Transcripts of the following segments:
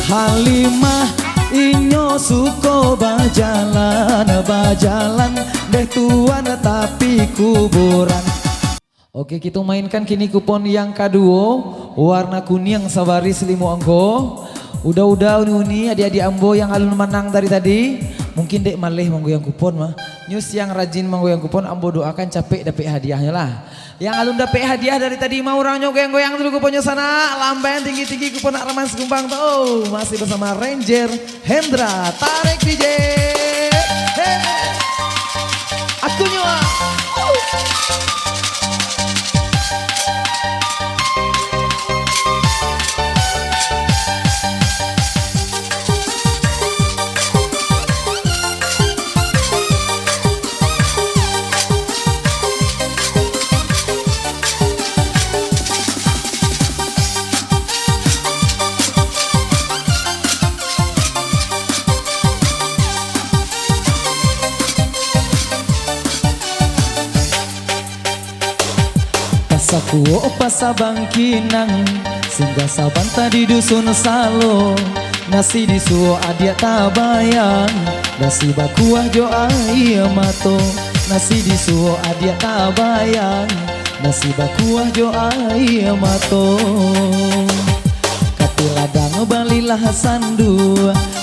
Halimah inyo suko bajalan deh tuan tapi kuburan. Oke, kita mainkan kini kupon yang kedua, warna kuning sabaris 5 angko. Udah uni adik-adik ambo yang alun menang dari tadi. Mungkin dek malih manggoyang kupon mah. News yang rajin manggoyang kupon ambo doakan capek dapat hadiahnya lah. Yang alun dapat hadiah dari tadi mau orangnya goyang-goyang dulu kuponnya sana. Lambain tinggi-tinggi kupon Armas Gumpang tuh. Masih bersama Ranger Hendra. Tarik DJ. Hey. Aku nyawa. Saku pasa bangkinang singgah sabanta di dusun salo nasi disuo adia tabayang nasi bakuah jo ayam mato nasi disuo adia tabayang nasi bakuah jo ayam mato kati ladang balilah sandu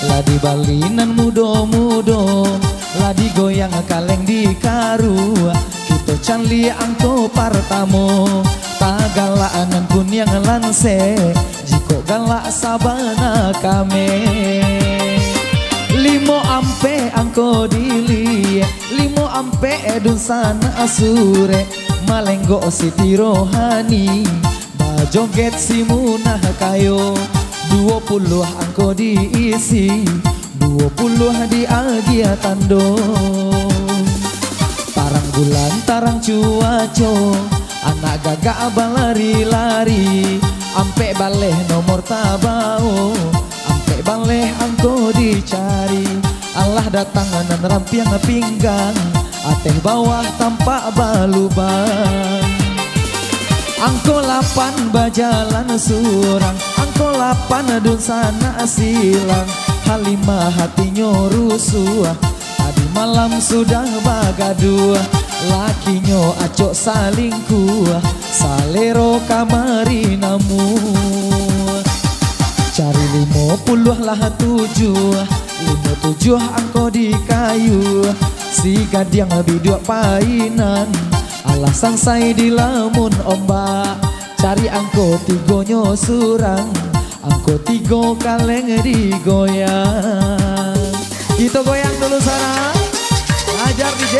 ladi balinan mudo-mudo ladi goyang kaleng di karu canli angko partamo tagalaanan pun yang lanse jiko galak sabana kame 5 ampe angko dili 5 ampe edun sana asure malenggo siti rohani bajoget si munah kayo 20 angko diisi 20 di agia tando tarang bulan tarang cuaco anak gagak balari-lari ampe baleh nomor tabao ampe baleh angko dicari Allah datang nan rampiang pinggang ateh bawah tampak balubang angko 8 bajalan surang angko 8 dun sana silang Halimah hatinya rusuh tadi malam sudah bagaduh lakinya acok salingkuh salero kamari namu cari 50 lah 7 angko di kayu si gadiang biduak painan alasan saya di lamun ombak cari angko 3 nyo surang angko 3 kaleng digoyang. Kita goyang dulu sana, ajar DJ.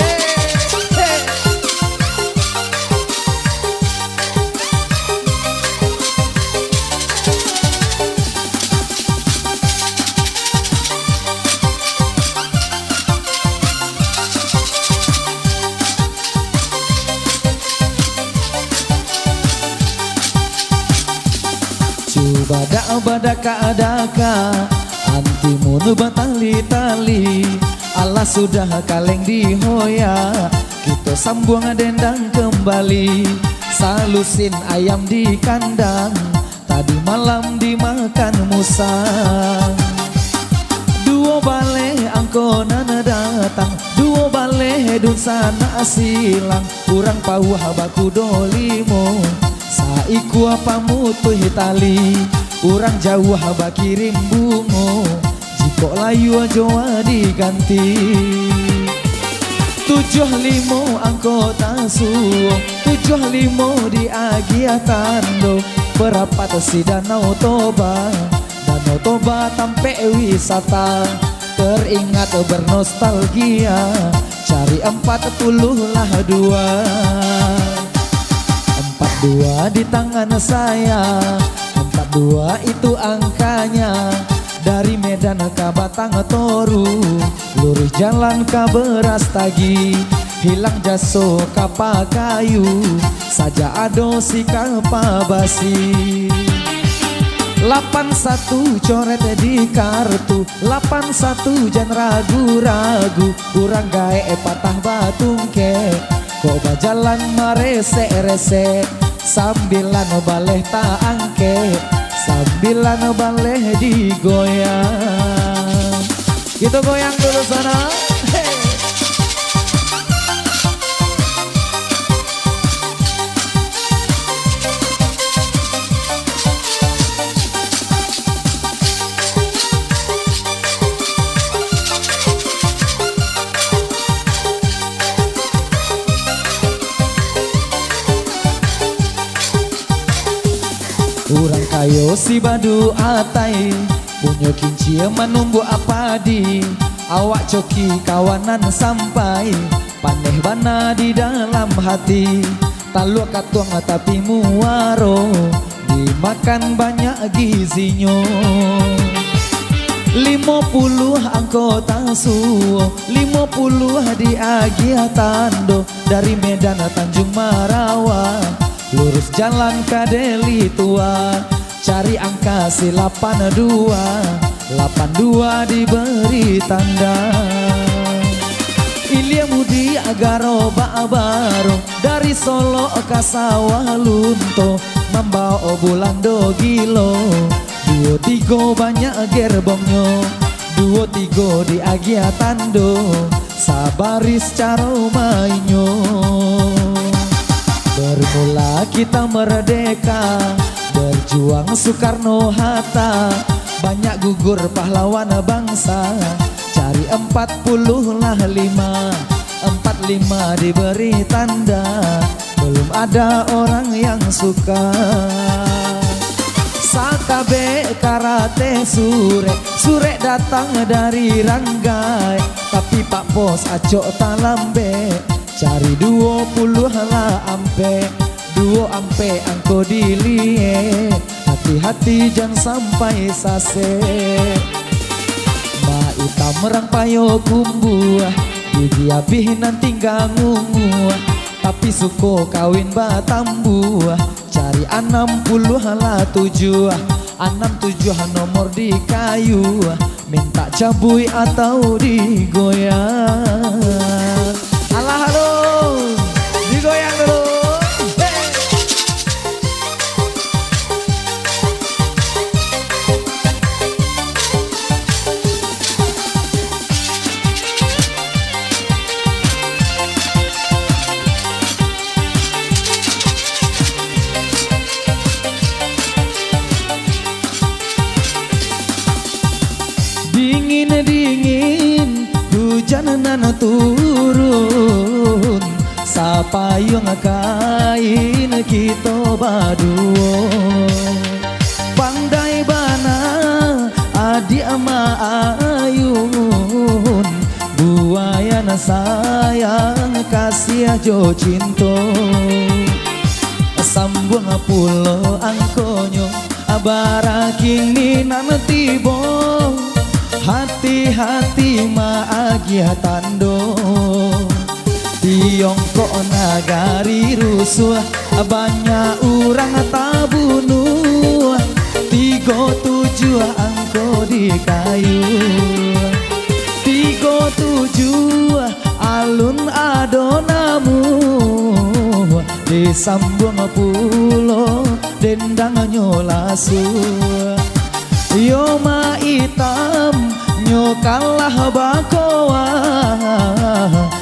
Hey. Coba badaka antimun batali-tali Allah sudah kaleng dihoya kita sambung dendang kembali salusin ayam di kandang tadi malam dimakan musang 2 baleh angkonan datang 2 baleh dun sana silang kurang pauh baku dolimo saiku apa mutuh tali urang jauh bakirim bungo jiko layu joa diganti 75 angko tasu 75 di agia tando perapat si Danau Toba tampe wisata teringat bernostalgia cari 40 lah 2 di tangan saya 42 itu angkanya dari Medan ke Batang Toru lurus jalan ke Beras Tagi hilang jaso kapa kayu saja ado si kapa basi 81 coret di kartu 81 jangan ragu-ragu kurang gae patah batungke kok bajalan marese-rese sambilan baleh tak angke sambilan baleh digoyang. Kita goyang dulu sana. Hey. Urang kayo si badu atai punyo kinci menunggu apa di awak coki kawanan sampai paneh bana di dalam hati talu katuang tapi muaro dimakan banyak gizinya 50 anggota suo 50 di Agiatando dari Medan Tanjung Marawa lurus jalan Kadeli tua cari angka si 82 diberi tanda Ilya Mudi Agaro Ba'abaro dari Solo ke Sawalunto membawa bulan dogilo 23 banyak gerbongnya 23 di Agiatando sabaris caro mainyo. Bermula kita merdeka, berjuang Soekarno-Hatta, banyak gugur pahlawan bangsa, cari 45 diberi tanda, belum ada orang yang suka. Sakabe karate sure datang dari Ranggai, tapi Pak Bos acok talambe. Cari 20 lah ampe angko dilie, hati-hati jangan sampai sase. Ma ita merang payo kumbu, gigi abih nanti ngungu, tapi suko kawin batambu. Cari 60 lah 7 nomor di kayu, minta cabui atau digoyang. Alah halo, digoyang dulu. Dingin hujan nan turun, sapayung kain kita baduo. Pandai bana adi ama ayun, buaya na sayang kasih jo cinto. Sambung pulo angkonyo abaraking ni nantibo. Hati-hati ma Agiatando, Tiongkok nagari rusuh, banyak orang tabunuh. 37 angko di kayu, 37 alun adonamu, disambung pulo dendang nyolasu. Yo ma itam nyo kalah bakoa,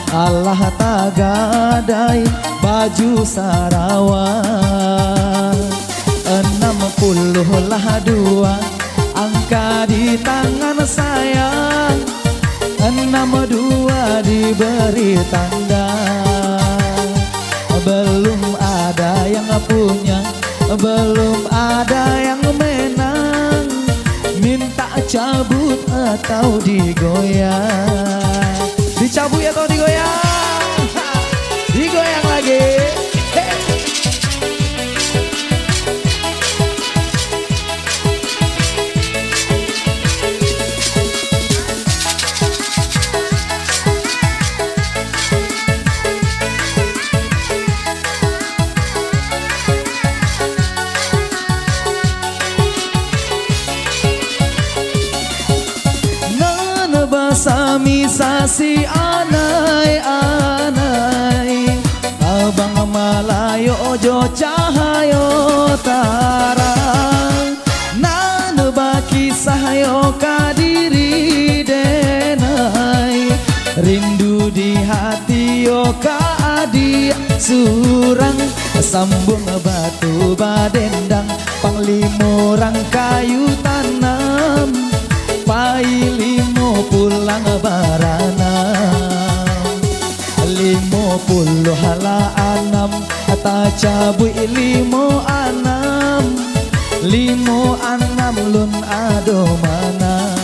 Allah tagadai baju Sarawak. 60 lah 2 angka di tangan saya, 62 diberi tanda. Belum ada yang punya, belum ada yang menang, minta cabut atau digoyang. Dicabut atau digoyang? Digoyang lagi. Samisasi anai-anai, abang malayo ojo cahayo tarang. kisah yo kadiri denai, rindu di hati yo kaadi surang, sambung batu badendang panglimo rang kayu tanam, pai limo pulang baranam, 50 hala anam ata cabui 56 lun ado mana,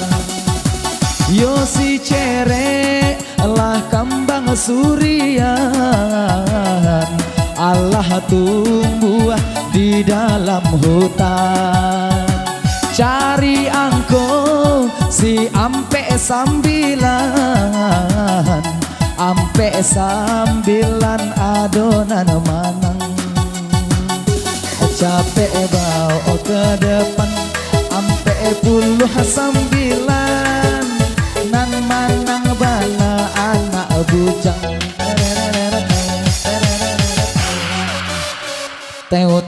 yo si cere lah kambang surian, Allah tumbuh di dalam hutan, cari angko si ampe sambilan, ampe sambilan adonan manang, capek bawa ke depan ampe 10 sambilan, nan manang bala anak bujang.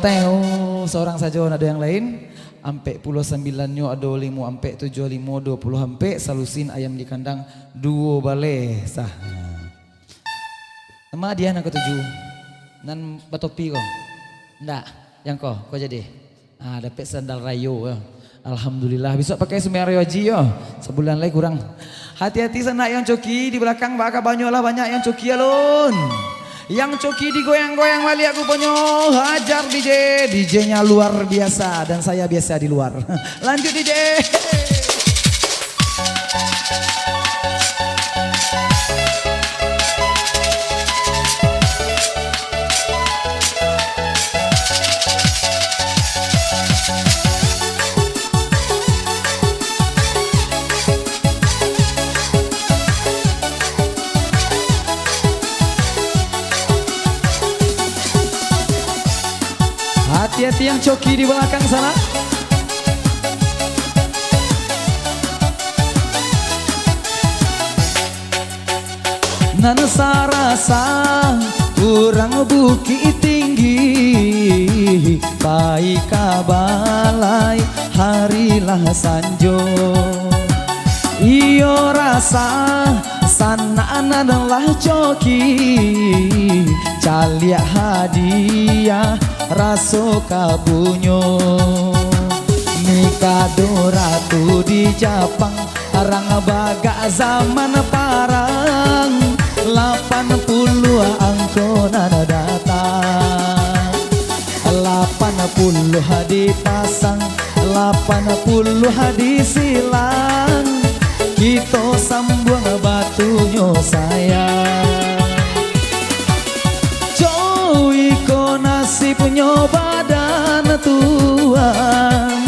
Teo seorang saja ada yang lain. Ampe 19 nyo ado 5 ampe 7 5 20 ampe salusin ayam di kandang 2 bale sah. Nama dia nak ketujuh. Nan batopi kau. Ndak, yang kau jadi. Dapat sandal rayo ya. Alhamdulillah besok pakai sembilan rayo haji ya. Sebulan lagi kurang. Hati-hati sana yang coki di belakang baka banyak yang coki alun. Yang coki digoyang-goyang wali aku punya hajar DJ-nya luar biasa dan saya biasa di luar. Lanjut DJ. Hati-hati yang coki di belakang sana. Nan sarasa kurang bukit tinggi, pai kabalai harilah sanjo. Iyo rasa sana adalah coki, calia hadiah raso kabunyo, mikado ratu di Japang, arang baga zaman parang, 80 angkonan datang, 80 dipasang, 80 disilang, kita sambung batunya sayang. Iko nasibnya badan tuang,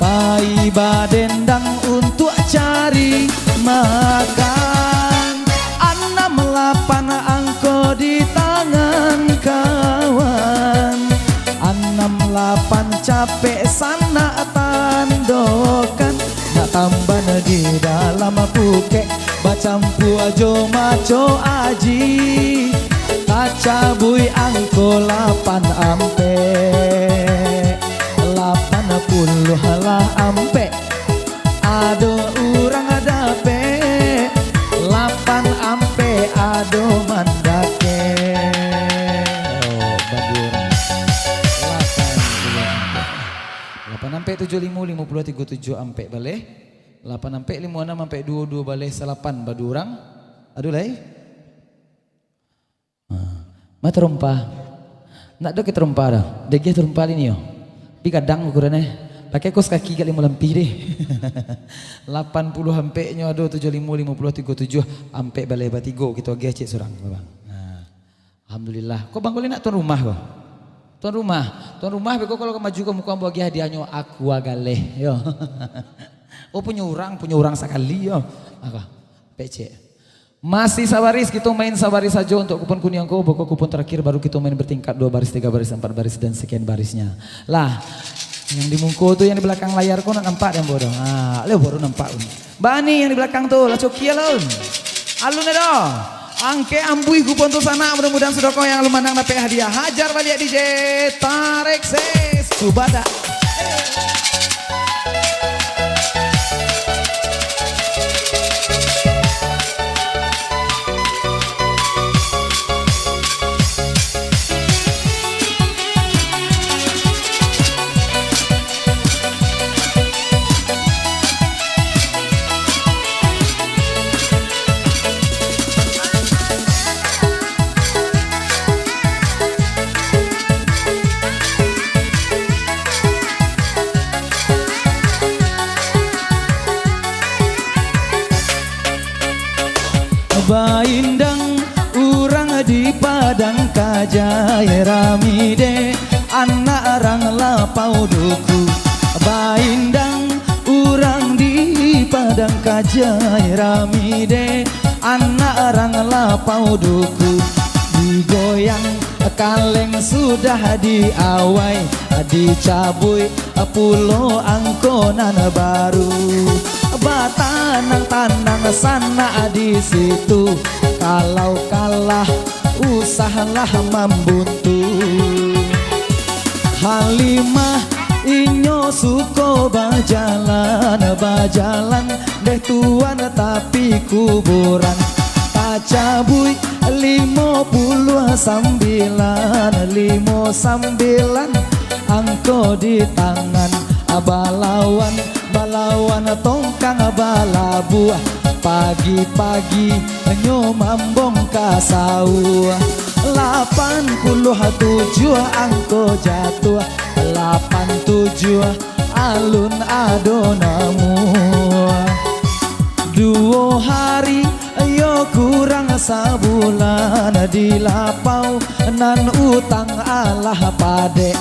pai badendang untuk cari makan, 68 angko di tangan kawan, 68 capek sana tandokan, nak tambah di dalam puke, bacampu ajo maco aji, cabui angko 8 ampe, 80 halah ampe, ado urang adape, 8 ampe ado mandake. Oh, baburang 8 ampe 75 53 ampe balik, 8 ampe 56 ampe 22 balik salapan badurang. Aduh lai. Mata rompa, nak ada keterompa dah. Degi terompa ini yo. Di kadang ukurannya, pakai kos kaki kali melampi deh. 80 ampe nyo ada 75 53 ampe balai batigo kita gece surang bang. Nah, alhamdulillah. Kau bang boleh nak tuan rumah kau? Tuan rumah. Beko kalau maju ke muka bagi hadiahnya aku agale yo. Oh punya orang sekali yo. Apa? PC. Masih sabaris, kita main sabaris saja untuk kupon kuning ko, pokok kupon terakhir baru kita main bertingkat 2 baris, 3 baris, 4 baris dan sekian barisnya. Lah, yang di mungko tuh yang di belakang layar kau nampak yang bodoh. Leo baru nampak. Bani yang di belakang tuh, lah coki alun. Alun ada. Angke ambui kupon tuh sana, mudah-mudahan sudah kau yang lu menang dapat hadiah. Hajar balik DJ, tarik ses, subada. Baindang urang di Padang Kajai ramide anak arang lapau duku. Baindang urang di Padang Kajai ramide anak arang lapau duku. Digoyang kaleng sudah diawai, dicabui pulau angkonan baru. Batanang-tanang sana di situ, kalau kalah usahalah membuntu. Halimah inyo suko bajalan deh tuan tapi kuburan. Pacabui 59 angko di tangan. Balawan tongkang balabuah. Pagi-pagi nyomambong kasau. 87 angko jatuh. 87 alun adonamu. 2 hari yo kurang sabulan di lapau nan utang Allah pade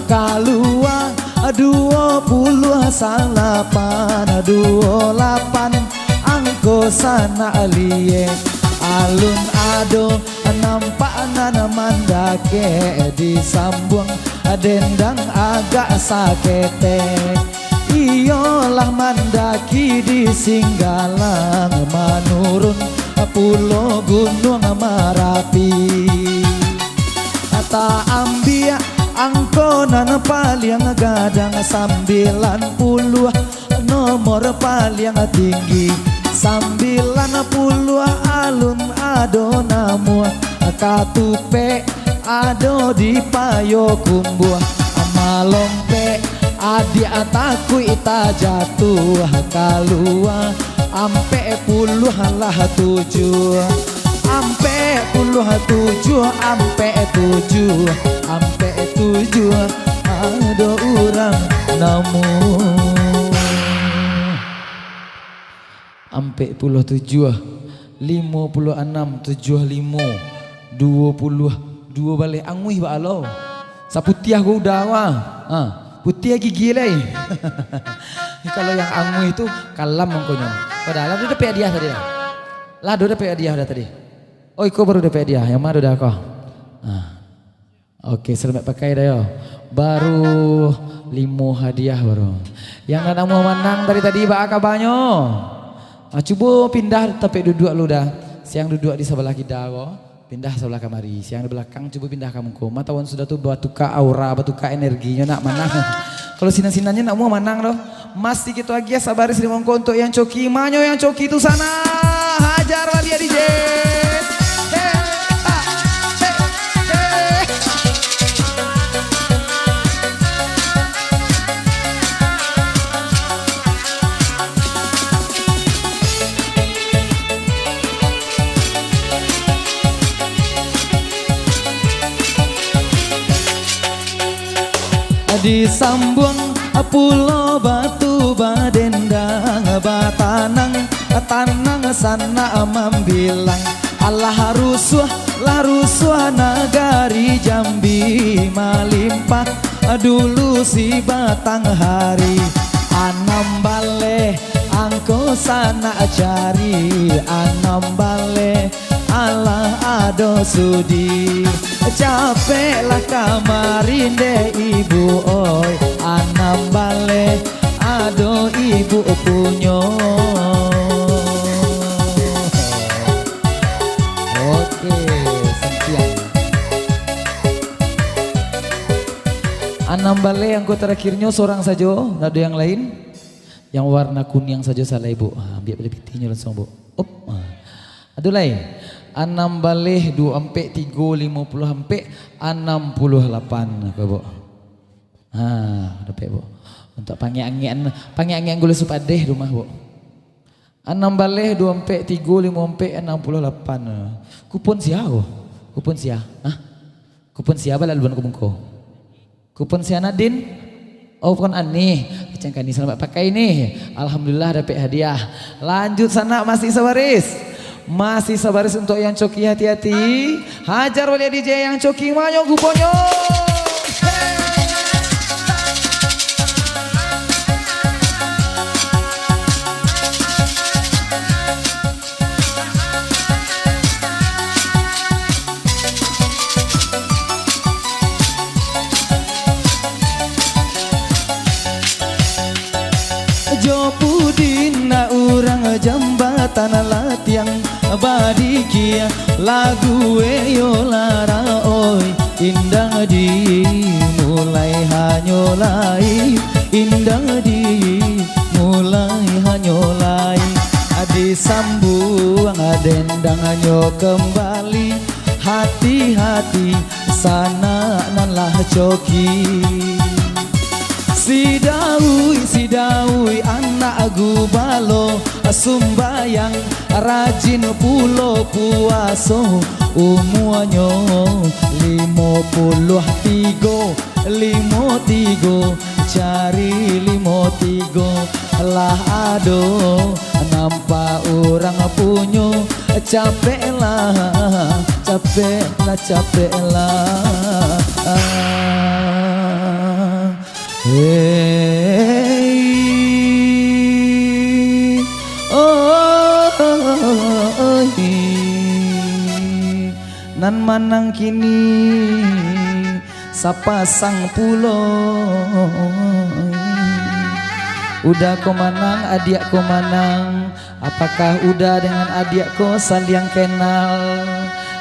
kalua 28 angko sana alie alun ado nampak nana mandake disambung dendang agak sakete. Iyalah mandaki di Singgalang menurun pulau gunung Marapi. Kata ambia angkonan paling gadang 90 nomor paling tinggi. 90 alun ado namu katupe ado di payokumbu malompe. Adik ataku ita jatuh kalua ampe puluh lah 7 ampe puluh 7 ampe 7 ada orang namun ampe puluh 7 56 75 22 balik angui ba alo saputiah gua udah wah putih gigi lagi. Kalau yang angmu itu kalam mangkonya. Padahal udah dapat hadiah tadi. Lah udah dapat hadiah udah tadi. Oh, iko baru dapat hadiah. Yang mana udah kau? Oke, selamat pakai dah yo. Baru 5 hadiah baru. Yang anak mau menang dari tadi ba kabarnya. Coba pindah tapi duduk lu dah. Siang duduk di sebelah kita kok. Pindah sebelah kamari, siang di belakang coba pindah kamu koma. Tawan sudah tuh batuka aura, batuka energinya nak menang. Kalau sinan-sinannya nak mau menang loh. Masih gitu lagi ya sabar Sri Mongko untuk yang coki. Manyo yang coki itu sana. Hajar dia DJ. Disambung pulau batu badendang batanang tanang sana mambilang Allah rusuh nagari Jambi malimpah dulu si batang hari anam bale angko sana cari anam bale Allah ado sudi capeklah kamarin deh ibu oi anam bale ado ibu punyo. Oke sentiang anam bale yang terakhirnya seorang saja nggak ada yang lain yang warna kuning saja salah ibu biar lebih tinggi langsung bu aduh lain 6 balih 2 ampe 3 50 ampe 68 bu. Dapat bu. Untuk pangi-angian gula supadeh rumah bu. 6 balih 2 ampe 3 5 ampe 68. Kupon sia bu. Kupon sia. Kupon sia bala luan kumengko. Kupon sia Nadin. Oh bukan aneh. Kecangkani selamat pakai nih. Alhamdulillah dapat hadiah. Lanjut sana masih sebaris. Masih sabaris untuk yang coki hati-hati. Hajar oleh DJ yang coki mayo guponyo. Jopudina urang jambatan latiang badikia lagu yo lara oi indah di mulai hanyolai indah di mulai hanyolai adi sambung adendang hanyo kembali hati-hati sana nanlah coki. Si dawi anak gubalo sumbayang rajin pulo puaso umuanyo 53 cari 53 lah ado nampak orang punyo capek lah hey, nan manang kini sapasang pulau. Udah kau manang, adik kau manang. Apakah udah dengan adik kau saling kenal?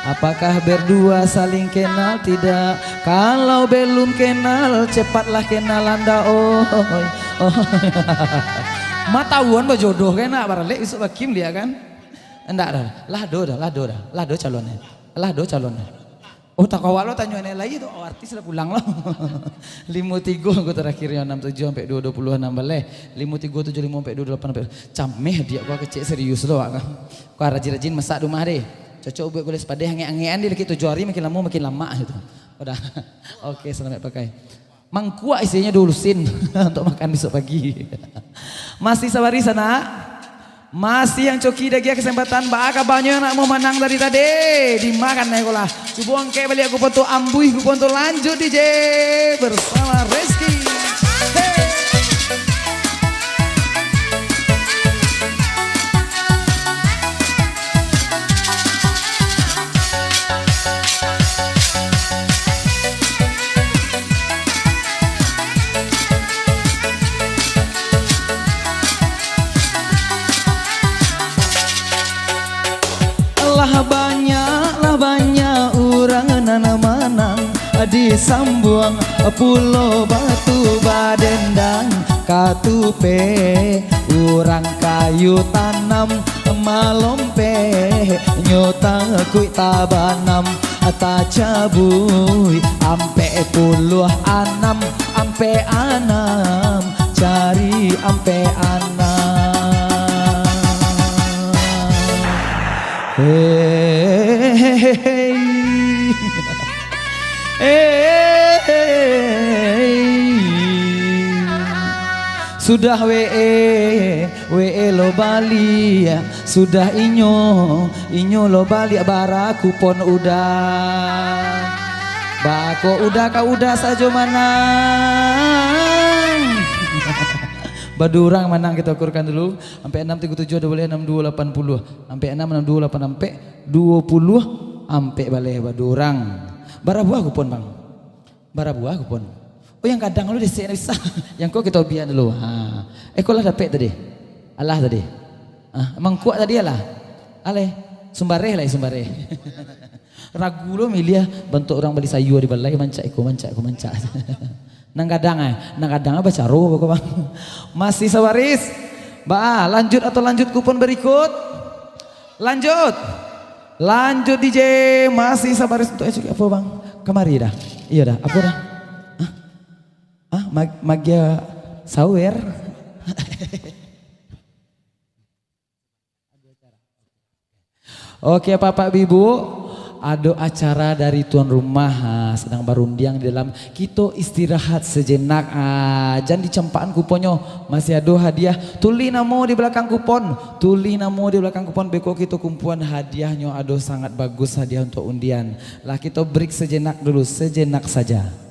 Apakah berdua saling kenal? Tidak. Kalau belum kenal, cepatlah kenal anda. Matauan berjodoh kena barale isuk bakim dia kan? Enggak dah. Lado calonnya. Oh tak kawal lo tanya ini lagi tuh artis sudah pulang loh. 53 gue terakhirnya 67 sampai 220-an nambah 53 75 sampai 28 cameh dia gua kecil serius loh kan. Kau rajin-rajin masak di rumah deh. Cocok buat gue sepade hange-hangean dia lagi 7 hari makin lama gitu. Udah. Oke, selamat pakai. Mangkuak isinya dulusin untuk makan besok pagi. Masih sabari sana? Masih yang coki dagi kesempatan baka banyak nak mau menang dari tadi dimakan nih kolah. Coba angke balik aku foto ambuih, aku foto lanjut DJ bersama Reski. Hey. Lah banyak orang nanamanang disambung pulau batu badendang katupe orang kayu tanam malompe nyota kui tabanam tajabui ampe puluh anam ampe anam cari ampe anam. Hey. Sudah we lo bali ya. Sudah inyo lo bali baraku pon udah bako udah kau udah saja manang. Badurang manang kita ukurkan dulu sampai 637 ada boleh 6280 sampai 662 sampai 20 sampai boleh badurang. Barabuah kupon bang. Barabuah kupon. Oh yang kadang lu bisa yang kau kita biar dulu. Kau lah dapat tadi. Allah tadi. Emang kuat tadi lah. Ale sumbare lah sumbare. Ragu lo milih bentuk orang beli sayur di balai mancak. Nang kadang baca roh bang. Masih sawaris. Lanjut atau lanjut kupon berikut. Lanjut DJ masih sabaris untuk esok apa bang? Kemari dah. Iya dah. Apa dah? Magia sawer. Oke Bapak Ibu, ada acara dari tuan rumah sedang barundiang di dalam kita istirahat sejenak jangan dicempaan kuponnya masih ada hadiah tuli namo di belakang kupon beko kita kumpulan hadiahnya ada sangat bagus hadiah untuk undian lah kita break sejenak dulu sejenak saja.